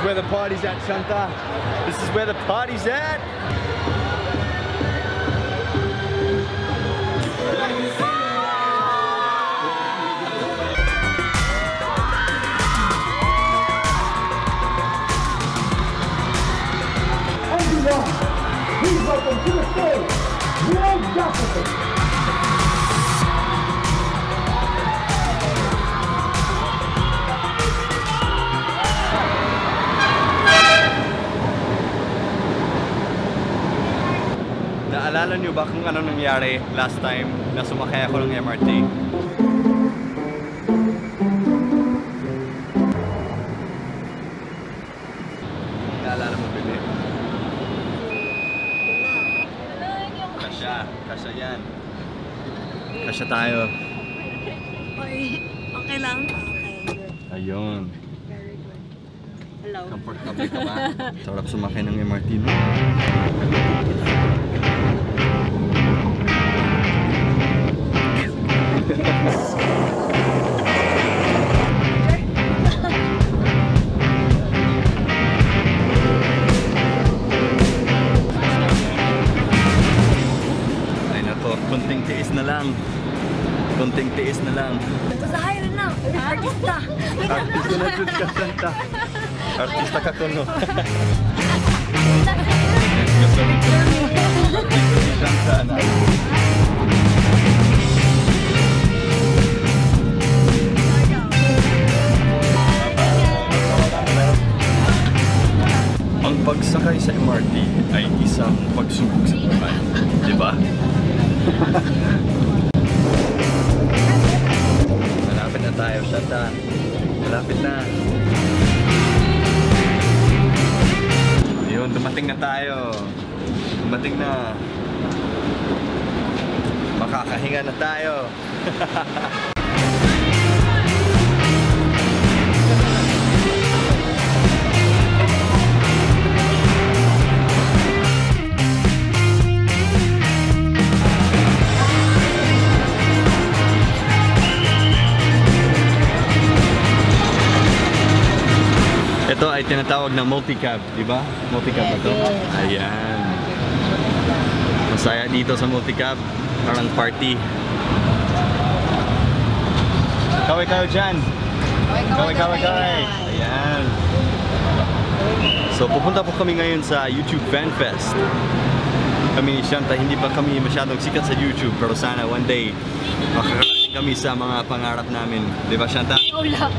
where the party's at, Shanta. This is where the party's at. Everyone, please welcome to the stage, Will Jefferson. Naalala niyo ba kung ano nangyari last time na sumakay ako ng MRT? Naalala mo, Bibi? Kasya yan. Kasya tayo. Okay lang? Okay, good. Ayun. Very good. Hello. Comfortable ka ba? Sarap sumakay ng MRT, no? Ay nako, kunting tiis na lang. Konting tiis na lang. Basahin na. Artista. Artista na jud ka, Santa. Artista ka kuno. Santa na. Ang pagsakay sa MRT ay isang pagsubok sa buhay, di ba? Malapit na tayo, Shanta. Malapit na. Ayun, dumating na tayo. Dumating na. Makakahinga na tayo. Ito ay tinatawag na multi-cab, di ba? Multi-cab ito. Ayan. Masaya dito sa multi-cab. Parang party. Kaway-kaway dyan. Kaway-kaway. Ayan. So pupunta po kami ngayon sa YouTube FanFest. Kami ni Shanta, hindi pa kami masyadong sikat sa YouTube. Pero sana one day, makakarating kami sa mga pangarap namin. Di ba, Shanta? Wala.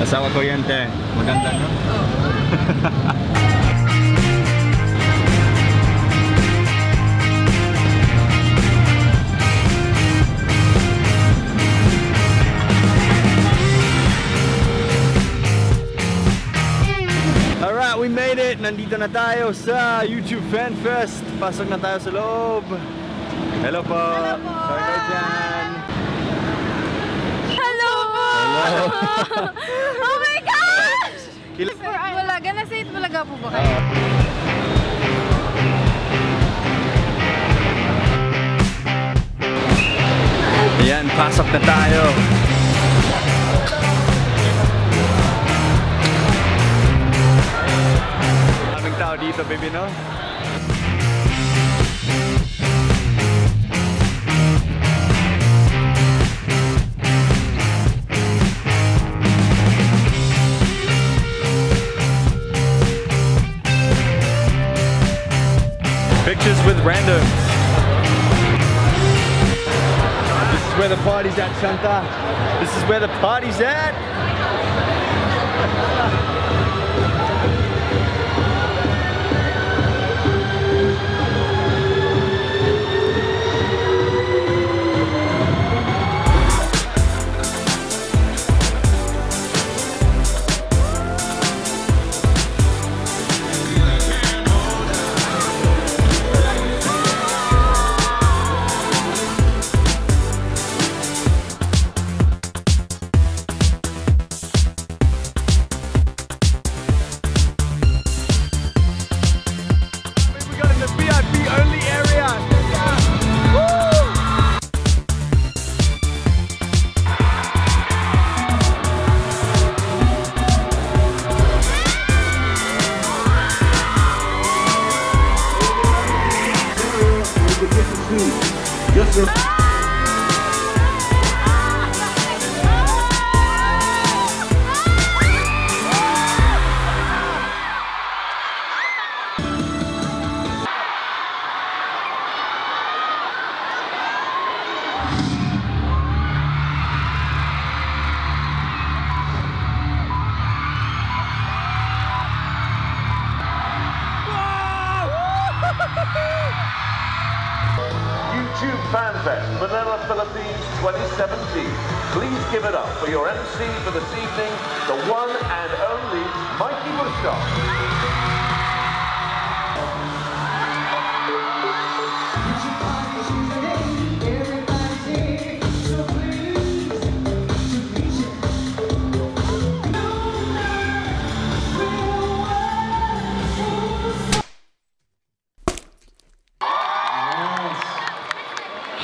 Asawa ko yan, te. Maganda, no? Alright, we made it! Nandito na tayo sa YouTube FanFest. Pasok na tayo sa loob. Hello po! Hello po! Hello dyan! Hello! Hello! Oh my gosh! Wala, gana say it talaga po ba kayo? Ayan, pasok na tayo. Maraming tao dito, baby, no? Pictures with randoms. This is where the party's at, Shanta. This is where the party's at. for the Thieves 2017. Please give it up for your MC for this evening, the one and only Mikey Woodstock.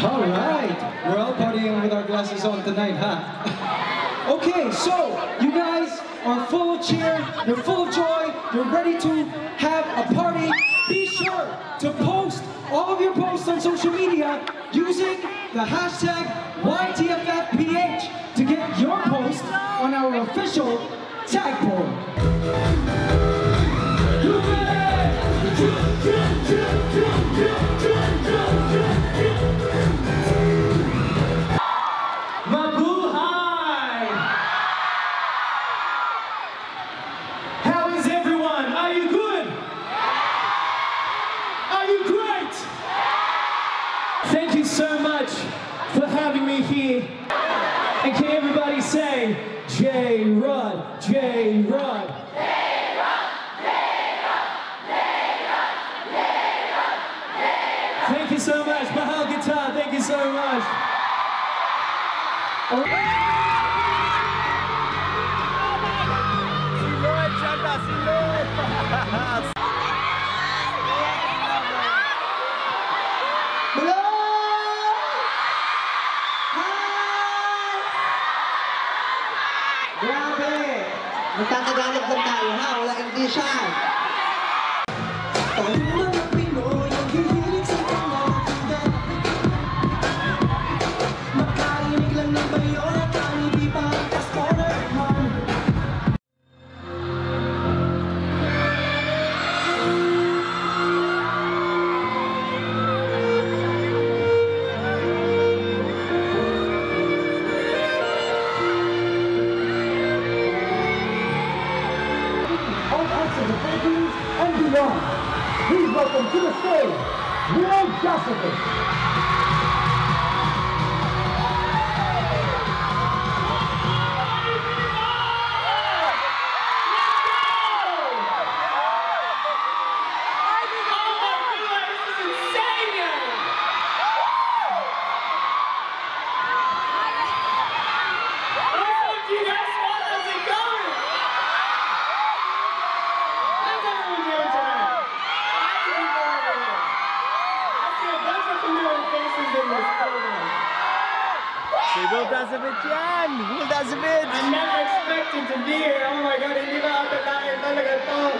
All right, we're all partying with our glasses on tonight, huh? Okay, so you guys are full of cheer, you're full of joy, you're ready to have a party. Be sure to post all of your posts on social media using the hashtag YTFFPH to get your post on our official tag board. Mabuhay! How is everyone? Are you good? Are you great? Thank you so much for having me here. And can everybody say, J Rod, J Rod. Thank you so much, Mahal Guitar, thank you so much. Hello! Grabe! Magkakagalit lang tayo ha, wala English ha. Tayo mga Pinoy ang hihilig sa mga kanda. Makarinig lang ng bayo na kami di pa ka-scholar man. All parts of the Philippines and beyond. Please welcome to the stage, Will Josephine. Si Will Dasabit yan! Will Dasabit! I never expected to be here. Oh my God, hindi ba akalain talaga to?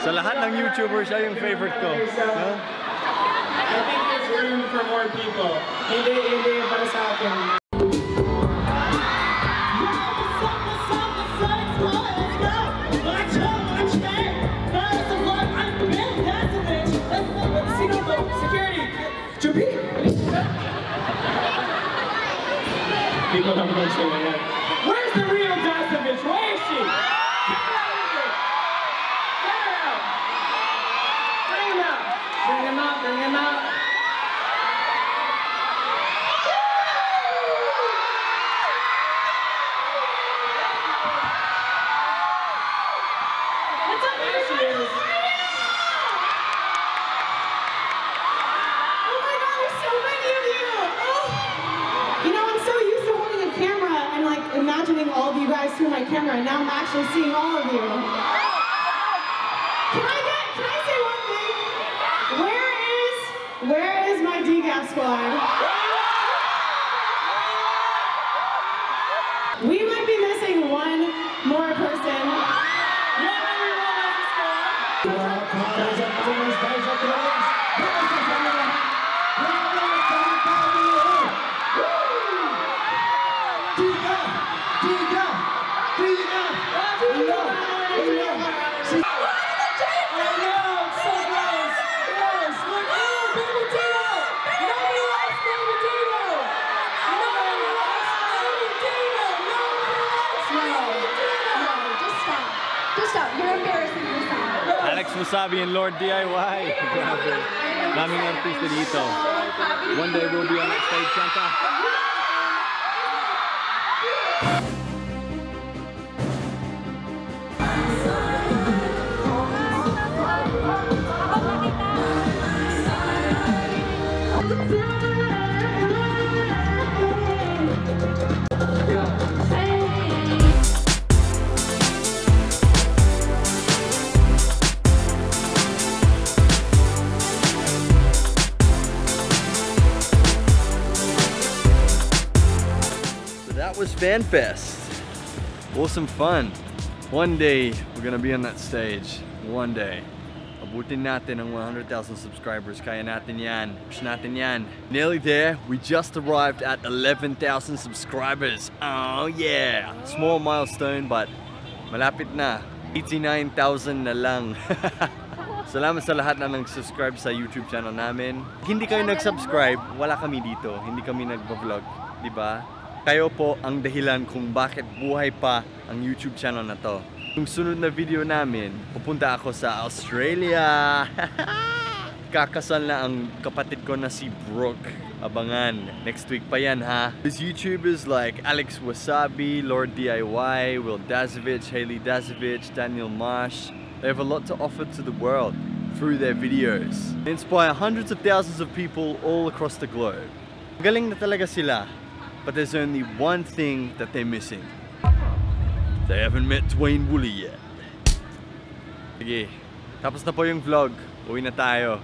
Sa lahat ng YouTuber, siya yung favorite ko. No? I think there's room for more people. Hindi para sa akin. People don't know say that. Where's the real Dasovich? Where is she? Get her out! Get her out! Bring him out! Bring him out! Bring him out! What's up, there she is? Oh my God, there's so many of you! Oh. You know, I'm so used to holding a camera and like imagining all of you guys through my camera, and now I'm actually seeing all of you. Can I say one thing? Where is my DGAF squad? We might be missing one more person. Tiga! Alex Wasabi and Lord DIY. Grabe. Daming artista dito. One day we'll be on that stage, Santa. That was FanFest. Awesome fun. One day, we're gonna be on that stage. One day. Abutin natin ang 100,000 subscribers. Kaya natin yan. Push natin yan. Nearly there. We just arrived at 11,000 subscribers. Oh yeah! Small milestone, but malapit na. 89,000 na lang. Salamat sa lahat na nag-subscribe sa YouTube channel namin. Hindi kayo nag-subscribe, wala kami dito. Hindi kami nag-vlog, di ba? Kayo po ang dahilan kung bakit buhay pa ang YouTube channel na to. Yung sunod na video namin, pupunta ako sa Australia. Kakasal na ang kapatid ko na si Brooke. Abangan, next week pa yan ha. There's YouTubers like Alex Wasabi, Lord DIY, Will Dazovich, Hailey Dazovich, Daniel Marsh. They have a lot to offer to the world through their videos. They inspire hundreds of thousands of people all across the globe. Galing na talaga sila. But there's only one thing that they're missing. They haven't met Dwayne Woolley yet. Sige, tapos na po yung vlog. Uwi na tayo.